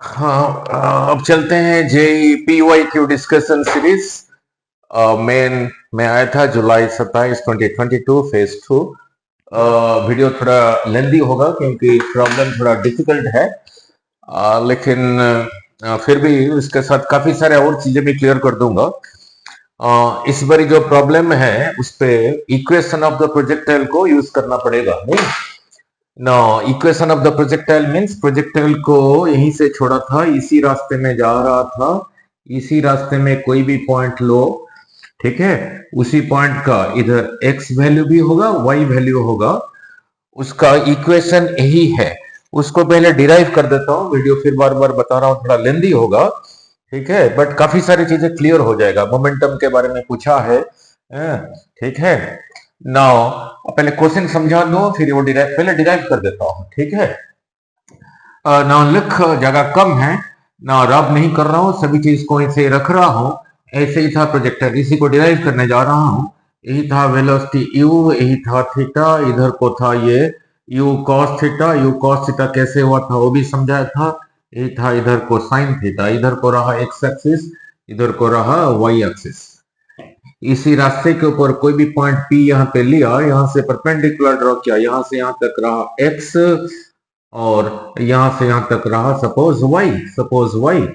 हाँ, अब चलते हैं JEE P Y Q discussion series. Main में आया था जुलाई 27 2022 फेज 2। वीडियो थोड़ा लेंदी होगा क्योंकि प्रॉब्लम थोड़ा डिफिकल्ट है। लेकिन फिर भी इसके साथ काफी सारे और चीजें भी क्लियर कर दूंगा। इस बारी जो प्रॉब्लम है उस पे इक्वेशन ऑफ द प्रोजेक्टाइल को यूज करना पड़ेगा नहीं। No, equation of the projectile means projectile को यहीं से छोड़ा था, इसी रास्ते में जा रहा था, इसी रास्ते में कोई भी पॉइंट लो, ठीक है। उसी पॉइंट का इधर एक्स वैल्यू भी होगा, वाई वैल्यू होगा, उसका इक्वेशन यही है। उसको पहले डिराइव कर देता हूं, वीडियो फिर बार बार बता रहा हूं, थोड़ा लेंदी होगा, ठीक है, बट काफी सारी चीजें क्लियर हो जाएगा। मोमेंटम के बारे में पूछा है, ठीक है। नाउ पहले क्वेश्चन समझा दो, फिर वो डिराइव, पहले डिराइव कर देता हूं, ठीक है। ना लिख, जगह कम है ना, रब नहीं कर रहा हूं, सभी चीज को ऐसे रख रहा हूं। ऐसे ही था प्रोजेक्टर, इसी को डिराइव करने जा रहा हूं। यही था वेलोसिटी यू, यही था थीटा, इधर को था ये you cos theta. You cos theta कैसे हुआ था वो भी समझाया था। यही था इधर को साइन थीटा, इधर को रहा एक्स एक्सिस, इधर को रहा वाई एक्सिस। इसी रास्ते के ऊपर कोई भी पॉइंट पी यहाँ पे लिया, यहाँ से परपेंडिकुलर ड्रॉ किया, यहाँ से यहाँ तक रहा एक्स, और यहां से यहां तक रहा सपोज y।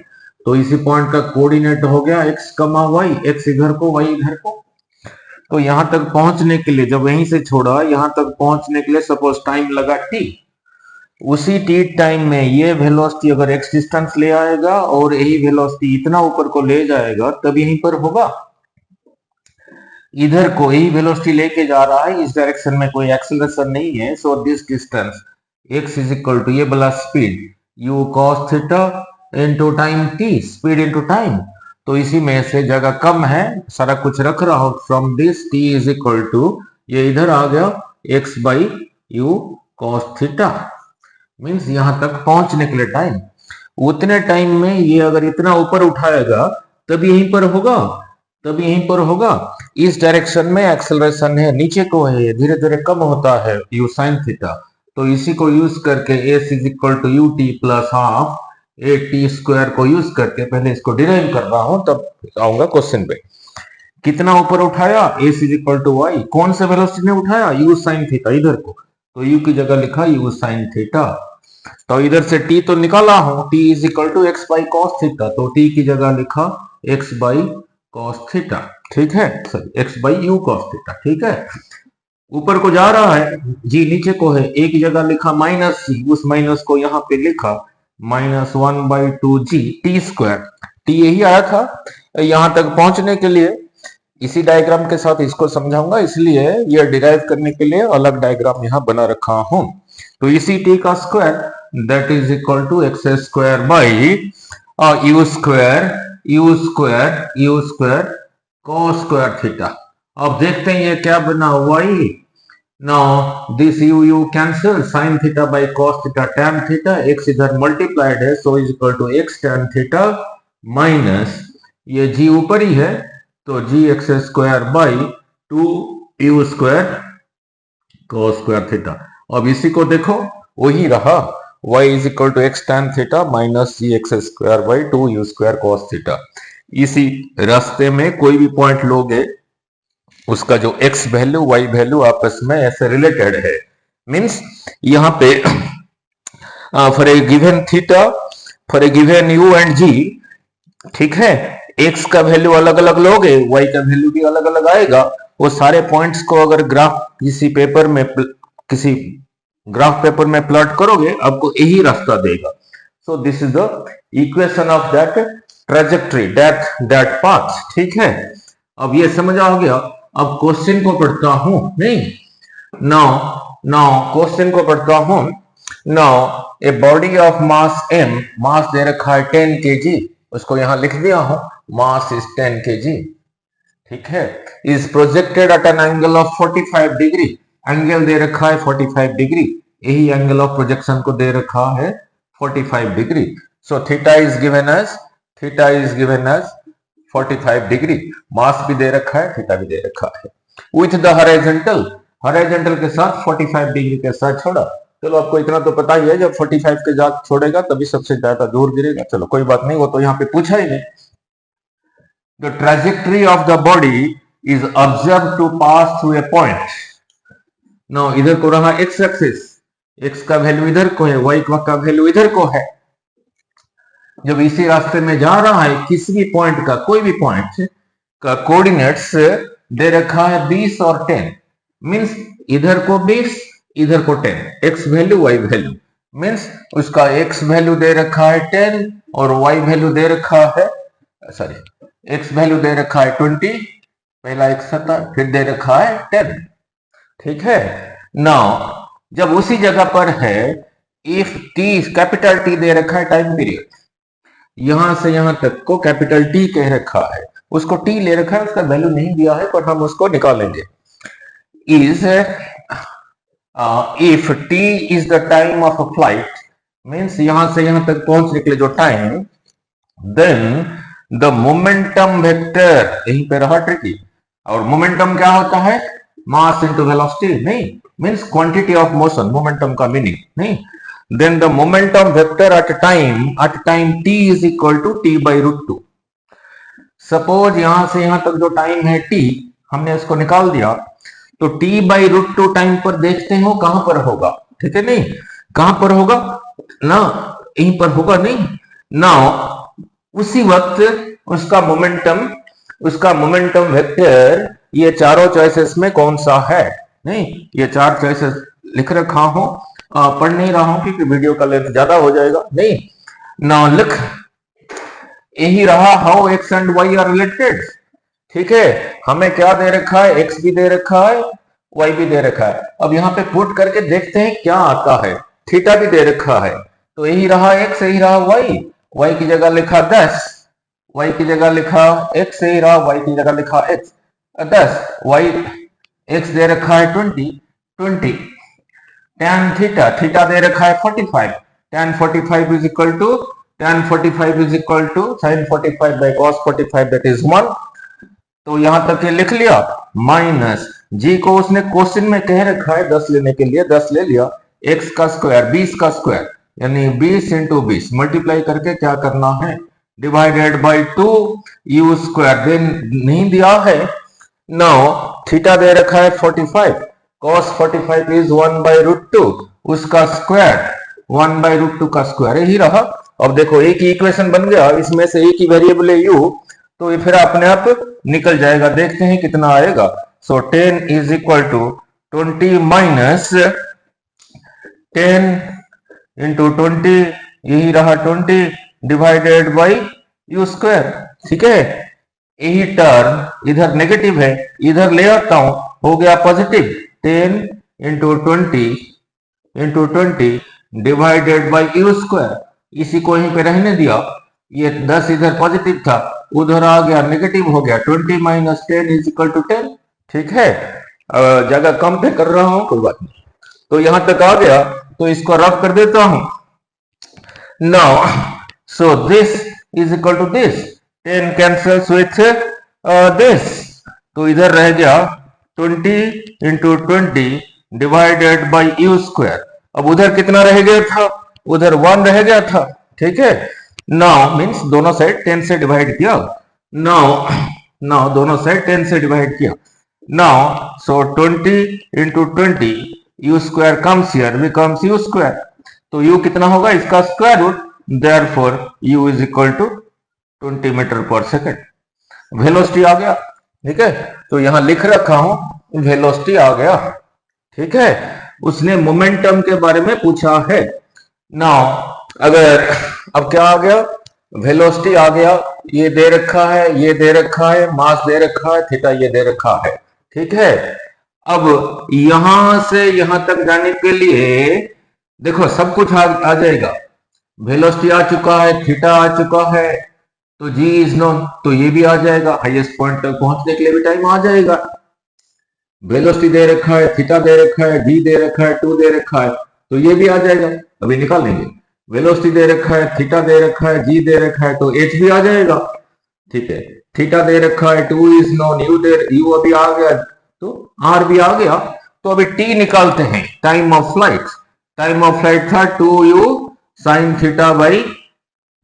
तो इसी पॉइंट का कोऑर्डिनेट हो गया x कमा वाई, x इधर को y इधर को। तो यहां तक पहुंचने के लिए, जब यहीं से छोड़ा यहां तक पहुंचने के लिए सपोज टाइम लगा t। उसी t टाइम में ये वेलोसिटी अगर x डिस्टेंस ले आएगा और यही वेलोसिटी इतना ऊपर को ले जाएगा, तब यहीं पर होगा। इधर को यही वेलोसिटी लेके जा रहा है, इस डायरेक्शन में कोई एक्सेलरेशन नहीं है। So this distance x is equal to ये वाला speed u cos theta into time t, speed into time. तो इसी में से जगह कम है, सारा कुछ रख रहा हूं। From this t is equal to ये इधर आ गया x by u cos theta, means यहां तक पहुंचने के लिए टाइम। उतने टाइम में ये अगर इतना ऊपर उठाएगा तब यहीं पर होगा, तब यहीं पर होगा। इस डायरेक्शन में एक्सेलरेशन है, नीचे को है, धीरे धीरे कम होता है यू साइन थीटा। तो इसी को यूज करके s is equal to u t plus half a t square को यूज करके पहले इसको डिराइव कर रहा हूं, तब आऊंगा क्वेश्चन पे। कितना ऊपर उठाया, s is equal to y, कौन से वेलोसिटी ने उठाया, यू साइन थीटा, इधर को। तो यू की जगह लिखा यू साइन थीटा। तो इधर से t तो निकाला हूं, t is equal to x by cos theta, तो t की जगह लिखा x बाई कॉस थीटा, ठीक है, sorry x by you cos theta, ठीक है। ऊपर को जा रहा है g, नीचे को है, a की जगह लिखा माइनस g, उस माइनस को यहाँ पे लिखा -1/2g टी स्क्वायर। टी यही आया था यहां तक पहुंचने के लिए। इसी डायग्राम के साथ इसको समझाऊंगा, इसलिए ये डिराइव करने के लिए अलग डायग्राम यहाँ बना रखा हूं। तो इसी टी का square that is equal to x square by u square u square u square cos square theta. अब देखते हैं ये क्या बना, y. Now this you cancel, sine theta by cos theta tan theta, x इधर multiplied है, so is equal to x tan theta minus ये g ऊपर ही है, तो g x square by 2 u square cos square theta. अब इसी को देखो, वही रहा y is equal to x tan theta minus g x square by 2 u square cos theta. इसी रास्ते में कोई भी पॉइंट लोगे, उसका जो x वैल्यू y वैल्यू आपस में ऐसे रिलेटेड है। मींस यहाँ पे for a given theta, for a given u and g, ठीक है, x का वैल्यू अलग अलग लोगे, y का वैल्यू भी अलग अलग आएगा। वो सारे पॉइंट्स को अगर ग्राफ किसी पेपर में, किसी ग्राफ पेपर में प्लॉट करोगे, आपको यही रास्ता देगा। सो this is the equation of that trajectory, that path, ठीक है। अब ये समझ आ गया। अब क्वेश्चन को पढ़ता हूं, नहीं, नाउ नाउ क्वेश्चन को पढ़ता हूं। Now a body of mass m, मास दे रखा है 10 kg, उसको यहां लिख दिया हूं, मास इज 10 kg, ठीक है। Is projected at an angle of 45 degree, angle दे रखा है 45 डिग्री, यही एंगल ऑफ प्रोजेक्शन को दे रखा है 45 degree. So theta is given as, theta is given as 45 degree, mass भी दे रखा है, थीटा भी दे रखा है। विथ द हॉरिजॉन्टल, हॉरिजॉन्टल के साथ 45 डिग्री के साथ छोड़ा, चलो आपको इतना तो पता ही है, जब 45 के साथ छोड़ेगा तभी सबसे ज्यादा दूर गिरेगा। चलो कोई बात नहीं, वो तो यहाँ पे पूछा ही नहीं। The trajectory of the body is observe to pass through a point. No, इधर को रहा एक्स एक्सिस, एक्स का वैल्यू इधर को है, वाई का वैल्यू इधर को है। जब इसी रास्ते में जा रहा है, किसी भी पॉइंट का, कोई भी पॉइंट का कोऑर्डिनेट्स दे रखा है 20 और 10, मींस इधर को 20, इधर को 10, x value y value, means उसका एक्स वैल्यू दे रखा है 10 और वाई वैल्यू दे रखा है, सॉरी, एक्स वैल्यू दे रखा है 20, पहला एक्स था, फिर दे रखा है 10। ठीक है। नाउ जब उसी जगह पर है, इफ टी, कैपिटल टी दे रखा है टाइम पीरियड, यहां से यहां तक को कैपिटल टी कह रखा है, उसको टी ले रखा है, उसका वैल्यू नहीं दिया है, पर हम उसको निकालेंगे। Is if t is the time of a flight, means यहां से यहां तक पहुंचने के लिए जो time, then the momentum vector, यहीं पे रहा ट्रिकी। और मोमेंटम क्या होता है? मास इनटू वेलोसिटी, नहीं, means quantity of motion, momentum का मीनिंग नहीं। Then the momentum vector at time t is equal to t by root two. Suppose यहां से यहां तक जो टाइम है t, हमने इसको निकाल दिया, तो t by root two time पर देखते हो कहां पर होगा, ठीक है, नहीं कहां पर होगा ना, यहीं पर होगा, नहीं ना। उसी वक्त उसका मोमेंटम वेक्टर, ये चारों चॉइसेस में कौन सा है, नहीं, ये चार चॉइसेस लिख रखा हूं, पढ़ नहीं रहा हूं क्योंकि वीडियो का लेंथ ज्यादा हो जाएगा, नहीं ना, लिख यही रहा, how x and y are related. ठीक है, हमें क्या दे रखा है, एक्स भी दे रखा है, वाई भी दे रखा है। अब यहाँ पे पुट करके देखते हैं क्या आता है। थीटा भी दे रखा है, तो यही रहा एक्स, यही रहा वाई, वाई की जगह लिखा 10, वाई की जगह लिखा एक्स, यही रहा वाई की जगह लिखा एक्स 10, वाई एक्स दे रखा है 20, tan थीटा दे रखा है 45, tan 45 is equal to sin 45 by cos 45, that is 1। तो यहां तक ये लिख लिया, माइनस जी को उसने क्वेश्चन में कह रखा है 10 लेने के लिए, 10 ले लिया, x का स्क्वायर 20 का स्क्वायर, यानी 20 इंटू 20 मल्टीप्लाई करके क्या करना है, divided by 2 u square, then नहीं दिया है। नाउ थीटा दे रखा है 45, cos 45 is 1 by root two, उसका स्क्वायर 1 बाई रूट टू का स्क्वायर, यही रहा। अब देखो एक ही इक्वेशन बन गया, इसमें से एक ही वेरिएबल है u, तो ये फिर अपने आप निकल जाएगा, देखते हैं कितना आएगा। So 10 is equal to 20 minus 10 into 20, यही रहा 20 डिवाइडेड बाई यू स्क्वायर। ठीक है, यही टर्म इधर नेगेटिव है, इधर ले आता हूं, हो गया positive, 10 into 20 divided by u square, इसी को यहीं पे रहने दिया, ये 10 इधर पॉजिटिव था, उधर आ गया नेगेटिव हो गया, 20 माइनस 10 इज इक्वल टू 10। ठीक है, जगह कम पे कर रहा हूं, कोई बात नहीं। तो यहां तक आ गया, तो इसको रब कर देता हूं। Now so this is equal to this, 10 cancels with this, तो इधर रह गया 20 into 20 divided by u square. अब उधर कितना रह गया था, उधर 1 रह गया था। ठीक है, नाउ मीन्स दोनों साइड 10 से डिवाइड किया, नाउ दोनों साइड 10 से डिवाइड किया। Now so 20 into 20 u square comes here, becomes u square, तो यू कितना होगा, इसका square root, therefore u is equal to 20 metre per second. Velocity आ गया। ठीक है, तो यहां लिख रखा हूं वेलोसिटी आ गया। ठीक है, उसने मोमेंटम के बारे में पूछा है। नाउ अगर अब क्या आ गया, वेलोसिटी आ गया, ये दे रखा है, ये दे रखा है, मास दे रखा है, थीटा ये दे रखा है। ठीक है, अब यहां से यहां तक जाने के लिए देखो सब कुछ आ जाएगा, वेलोसिटी आ चुका है, थीटा आ चुका है, तो जी इज नोन, तो ये भी आ जाएगा, हाईएस्ट पॉइंट तक पहुंचने के लिए भी टाइम आ जाएगा। वेलोसिटी दे रखा है, थीटा दे रखा है, जी दे रखा है, 2 दे रखा है, तो ये भी आ जाएगा, अभी निकाल लेंगे। वेलोसिटी दे रखा है, थीटा दे रखा है, जी दे रखा है, तो एच भी आ जाएगा। ठीक है, थीटा दे रखा है, 2 इज नोन, यू अभी आ गया, तो आर भी आ गया। तो अभी टी निकालते हैं, time of flight. Time of flight था 2u साइन थीटा बाई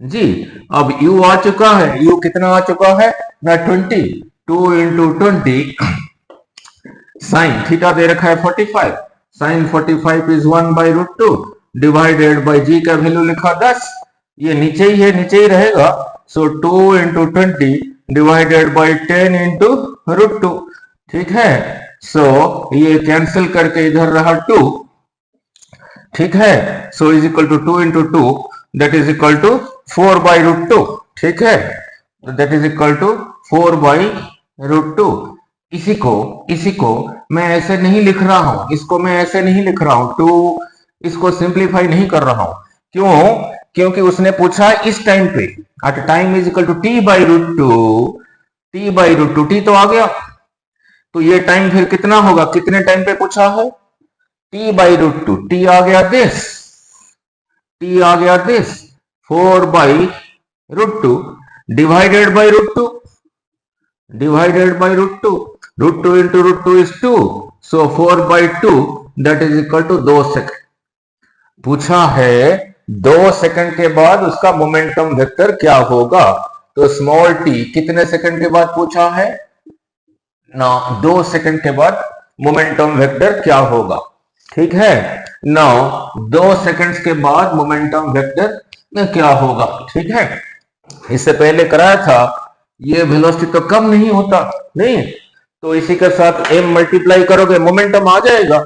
जी। अब u आ चुका है, u कितना आ चुका है ना 20, 2 इंटू 20 साइन थीटा दे रखा है 45, साइन 45 इज 1/√2 डिवाइडेड बाई जी का वैल्यू लिखा 10, ये नीचे ही है, नीचे ही रहेगा। सो 2 इंटू 20 डिवाइडेड बाई 10 इंटू √2, ठीक है। सो ये कैंसिल करके इधर रहा 2, ठीक है। So is equal to 2 into 2 that is equal to 4/√2, ठीक है। That is equal to 4/√2। इसी को मैं ऐसे नहीं लिख रहा हूं, इसको मैं ऐसे नहीं लिख रहा हूं, टू इसको सिंप्लीफाई नहीं कर रहा हूं। क्यों? क्योंकि उसने पूछा इस टाइम पे, at time is equal to t/√2, t/√2, t तो आ गया, तो ये टाइम फिर कितना होगा, कितने टाइम पे पूछा है, t/√2, t आ गया दिस, t आ गया this 4/√2 divided by √2, divided by √2, √2 into √2 is 2, so 4/2 that is equal to 2 second. पूछा है 2 सेकंड के बाद उसका मोमेंटम वेक्टर क्या होगा, तो स्मॉल t कितने सेकंड के बाद पूछा है ना, 2 सेकंड के बाद मोमेंटम वेक्टर क्या होगा, ठीक है ना। 2 सेकंड्स के बाद मोमेंटम वेक्टर क्या होगा, ठीक है। इससे पहले कराया था, ये वेलोसिटी तो कम नहीं होता, नहीं तो इसी के साथ m मल्टीप्लाई करोगे मोमेंटम आ जाएगा,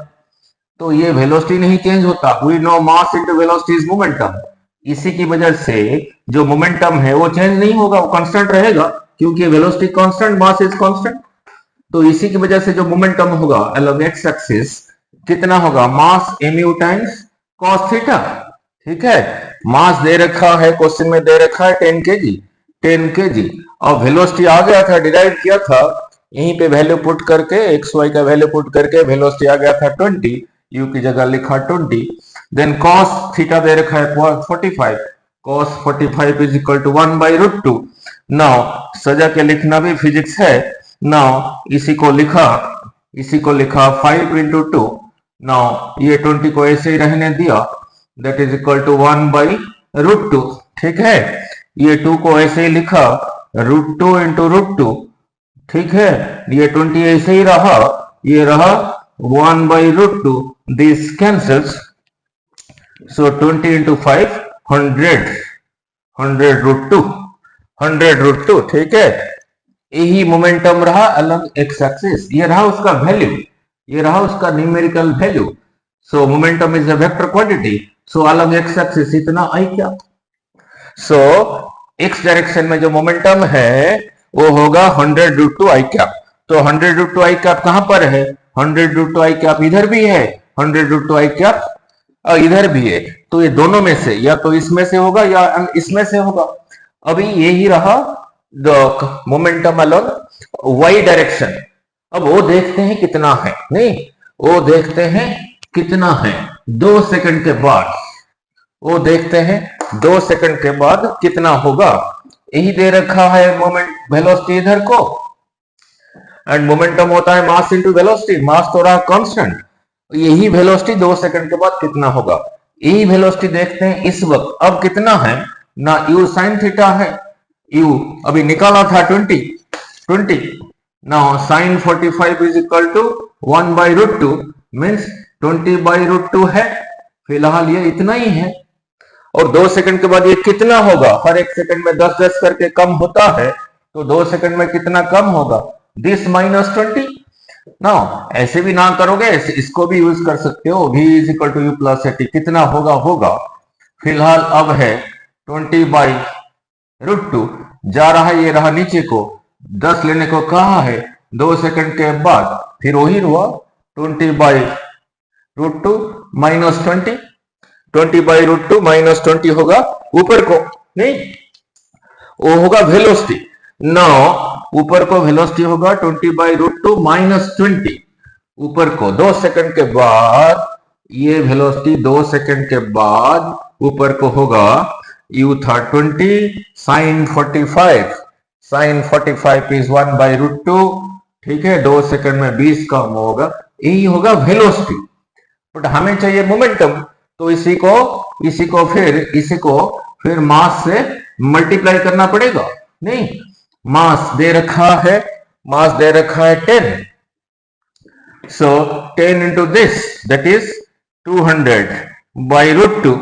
तो ये वेलोसिटी नहीं चेंज होता। We know mass into velocity is momentum, इसी की वजह से जो मोमेंटम है वो चेंज नहीं होगा, वो कांस्टेंट रहेगा, क्योंकि velocity constant, mass is constant. तो इसी की वजह से जो मोमेंटम होगा अलोंग एक्स एक्सिस कितना होगा, मास mu टाइम्स cos थीटा, ठीक है। मास दे रखा है, क्वेश्चन में दे रखा है 10 kg, 10 kg। और वेलोसिटी आ गया था, डिराइव किया था, यहीं पे वैल्यू पुट करके एक्स वाई का वैल्यू पुट करके वेलोसिटी आ गया था 20, u की जगह लिखा 20। देन cos थीटा दे रखा है 45, cos 45 is equal to 1/√2। Now सजा के लिखना भी फिजिक्स है। नाउ इसी को लिखा 5 इंटू 2। नाउ ये 20 को ऐसे ही रहने दिया, दैट इज इक्वल टू 1/√2, ठीक है। ये 2 को ऐसे ही लिखा √2 इंटू √2, ठीक है। ये 20 ऐसे ही रहा, ये रहा 1/√2, दिस कैंसल्स, सो 20 इंटू 5 100 √2, ठीक है। यही मोमेंटम रहा अलग एक्स एक्सिस, ये रहा उसका वैल्यू, ये रहा उसका numerical value. So momentum is a vector quantity, so अलग एक्स एक्सिस इतना आई क्या। सो एक्स डायरेक्शन में जो मोमेंटम है वो होगा 100 √2 आई कैप। तो 100 √2 आई कैप कहां पर है, 100 √2 आई कैप इधर भी है, 100 √2 आई कैप इधर भी है। तो ये दोनों में से या तो इसमें से होगा या इसमें से होगा। अभी यही रहा the momentum along y direction. अब वो देखते हैं कितना है, नहीं वो देखते हैं कितना है 2 सेकंड के बाद, वो देखते हैं 2 सेकंड के बाद कितना होगा। यही दे रखा है मोमेंट वेलोसिटी इधर को, एंड मोमेंटम होता है मास इनटू वेलोसिटी, मास तो रहा कांस्टेंट। यही वेलोसिटी 2 सेकंड के बाद कितना होगा, यही वेलोसिटी देखते हैं इस वक्त। अब कितना है ना, u sin थीटा है, u अभी निकाला था 20 now sin 45 is equal to 1/√2 means 20/√2 है, फिलहाल ये इतना ही है। और 2 सेकंड के बाद ये कितना होगा, हर एक सेकंड में 10-10 करके कम होता है, तो 2 सेकंड में कितना कम होगा, दिस -20। नाउ ऐसे भी ना करोगे, इसको भी यूज कर सकते हो, v is equal to u plus t, कितना होगा फिलहाल अब है 20/√2, जा रहा है, ये रहा नीचे को, 10 लेने को कहा है 2 सेकंड के बाद, फिर वही हुआ 20/√2 -20, 20/√2 -20 होगा ऊपर को, नहीं वो होगा वेलोसिटी। नाउ ऊपर को वेलोसिटी होगा 20/√2 -20, ऊपर को 2 सेकंड के बाद, ये वेलोसिटी 2 सेकंड के बाद ऊपर को होगा, u था 20 sin 45, sin 45 इज 1/√2, ठीक है। 2 सेकंड में 20 कम होगा, यही होगा वेलोसिटी। बट हमें चाहिए मोमेंटम, तो इसी को फिर मास से मल्टीप्लाई करना पड़ेगा। नहीं, मास दे रखा है 10, so 10 into this, that is 200 by root 2,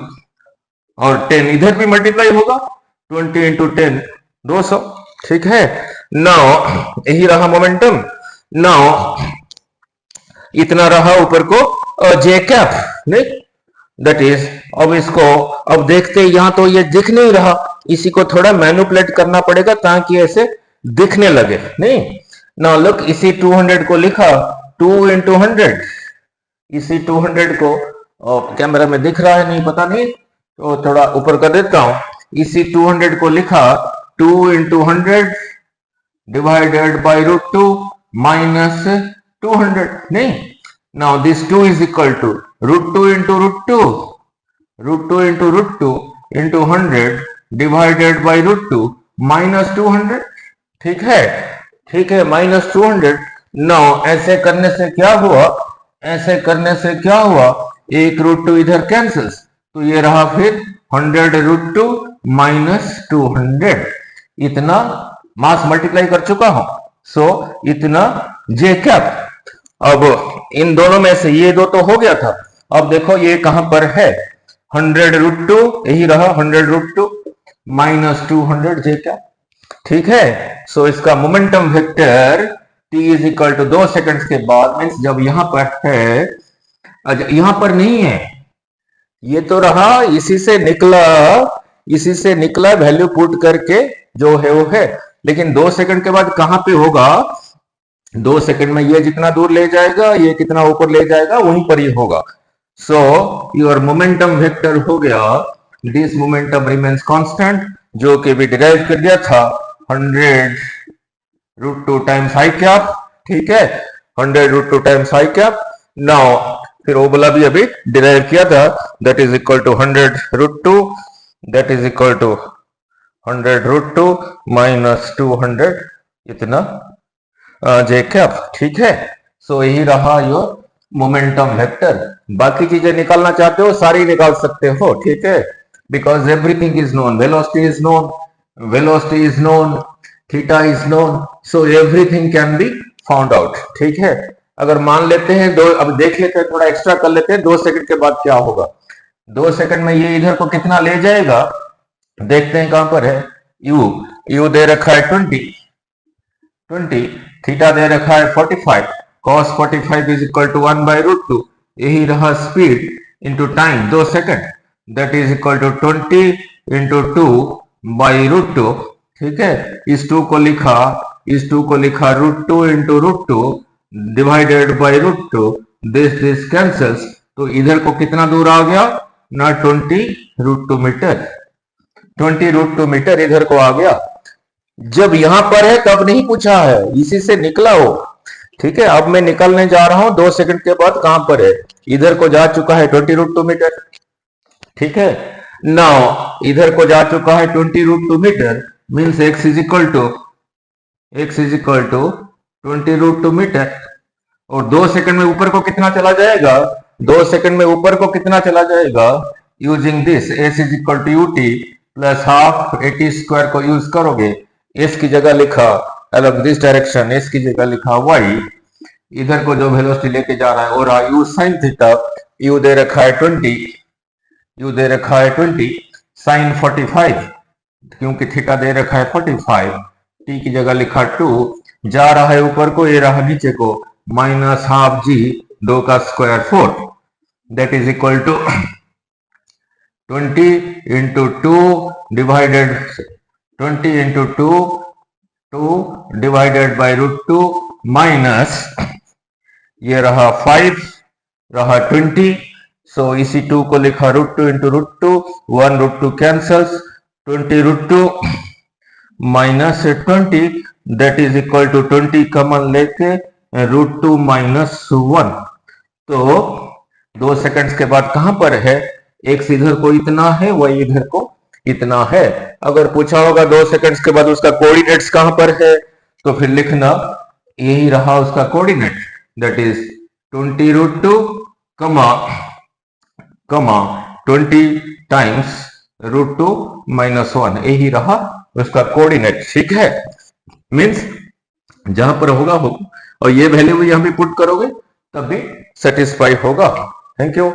और 10 इधर भी मल्टीप्लाई होगा, 20 into 10 200। ठीक है, नाउ यही रहा मोमेंटम। नाउ इतना रहा ऊपर को जे कैप, नहीं, दैट इज, अब इसको अब देखते यहां तो ये दिख नहीं रहा, इसी को थोड़ा मैनिपुलेट करना पड़ेगा ताकि ऐसे दिखने लगे। नहीं, नाउ लुक, इसी 200 को लिखा 2 into 100, इसी 200 को कैमरा में दिख रहा है नहीं पता नहीं, तो थोड़ा ऊपर कर देता हूं। इसी 200 को लिखा 2 into 100 divided by root 2 minus 200। नहीं, now this 2 is equal to root 2 into रूट 2 into 100 divided by root 2 minus 200। ठीक है, माइनस 200। नाउ ऐसे करने से क्या हुआ, एक रूट 2 इधर कैंसल्स, तो ये रहा फिर 100 रूट 2 माइनस 200। इतना मास मल्टीप्लाई कर चुका हूं, सो इतना जे कैप। अब इन दोनों में से ये दो तो हो गया था, अब देखो ये कहां पर है, 100 रूट 2, यही रहा 100 रूट 2 माइनस 200 जे कैप। ठीक है, सो इसका momentum vector t is equal to 2 seconds के बाद, मीन्स जब यहां पर है, यहां पर नहीं है, ये तो रहा, इसी से निकला वैल्यू पुट करके जो है वो है, लेकिन 2 सेकंड के बाद कहां पे होगा, 2 सेकंड में ये जितना दूर ले जाएगा, ये कितना ऊपर ले जाएगा, वहीं पर ही होगा। सो योर मोमेंटम वेक्टर हो गया, दिस मोमेंटम रिमेन्स कांस्टेंट, जो कि भी डिराइव कर दिया था 100 रूट 2 टाइम्स आई कैप। ठीक है, 100 root 2 times I cap. Now फिर वो वाला भी अभी डिराइव किया था, that is equal to 100 root 2, that is equal to 100 root 2 minus 200, इतना जे कैप। ठीक है, सो यही रहा योर मोमेंटम वेक्टर। बाकी चीजें निकालना चाहते हो सारी निकाल सकते हो। ठीक है, because everything is known, velocity is known, theta is known, so everything can be found out. ठीक है, अगर मान लेते हैं दो, अब देख लेते हैं, थोड़ा एक्स्ट्रा कर लेते हैं, 2 सेकंड के बाद क्या होगा। 2 सेकंड में ये इधर को कितना ले जाएगा, देखते हैं कहां पर है। यू दे रखा है 20, थीटा दे रखा है 45, cos 45 is equal to 1 by root 2, यही रहा speed into time 2 second, that is equal to 20 into 2 by root 2। ठीक है, इस 2 को लिखा root 2 into root 2 divided by root 2, this cancels, तो इधर को कितना दूर आ गया ना, 20 रूट 2 मीटर, 20 रूट 2 मीटर इधर को आ गया। जब यहां पर है तब नहीं पूछा है, इसी से निकला हो। ठीक है, अब मैं निकलने जा रहा हूं 2 सेकंड के बाद, कहां पर है, इधर को जा चुका है 20 रूट 2 मीटर। ठीक है, नाउ इधर को जा चुका है 20 root 2 metre, means x is equal to 20 root 2 metre, और 2 सेकंड में ऊपर को कितना चला जाएगा, 2 सेकंड में ऊपर को कितना चला जाएगा, using this s is equal to ut plus half 80 square को यूज करोगे, s की जगह लिखा अलग दिस डायरेक्शन, s की जगह लिखा y, इधर को जो वेलोसिटी लेके जा रहा है, और u sin थीटा, u दे रखा है 20 sin 45, क्योंकि थीटा दे रखा है 45, t की जगह लिखा 2, जा रहा है ऊपर को, ये रहा नीचे को, माइनस हाफ g 2 का square 4, that is equal to 20 into 2 divided 20 into 2 divided by root 2 minus ये रहा 5 रहा 20, सो इसी 2 को लिखा root 2 into root 2, 1 root 2 cancels, 20 root 2 minus 20, that is equal to 20 common लेके रूट 2 माइनस 1। तो 2 सेकंड्स के बाद कहां पर है, x इधर को इतना है, y इधर को इतना है। अगर पूछा होगा 2 सेकंड्स के बाद उसका कोऑर्डिनेट्स कहां पर है, तो फिर लिखना यही रहा उसका कोऑर्डिनेट, दैट इज 20 रूट 2 कमा 20 टाइम्स √2 -1 यही रहा उसका कोऑर्डिनेट। ठीक है, मीन्स जहां पर होगा और ये वैल्यू भी यहां पे पुट करोगे तब भी सेटिस्फाई होगा। Thank you.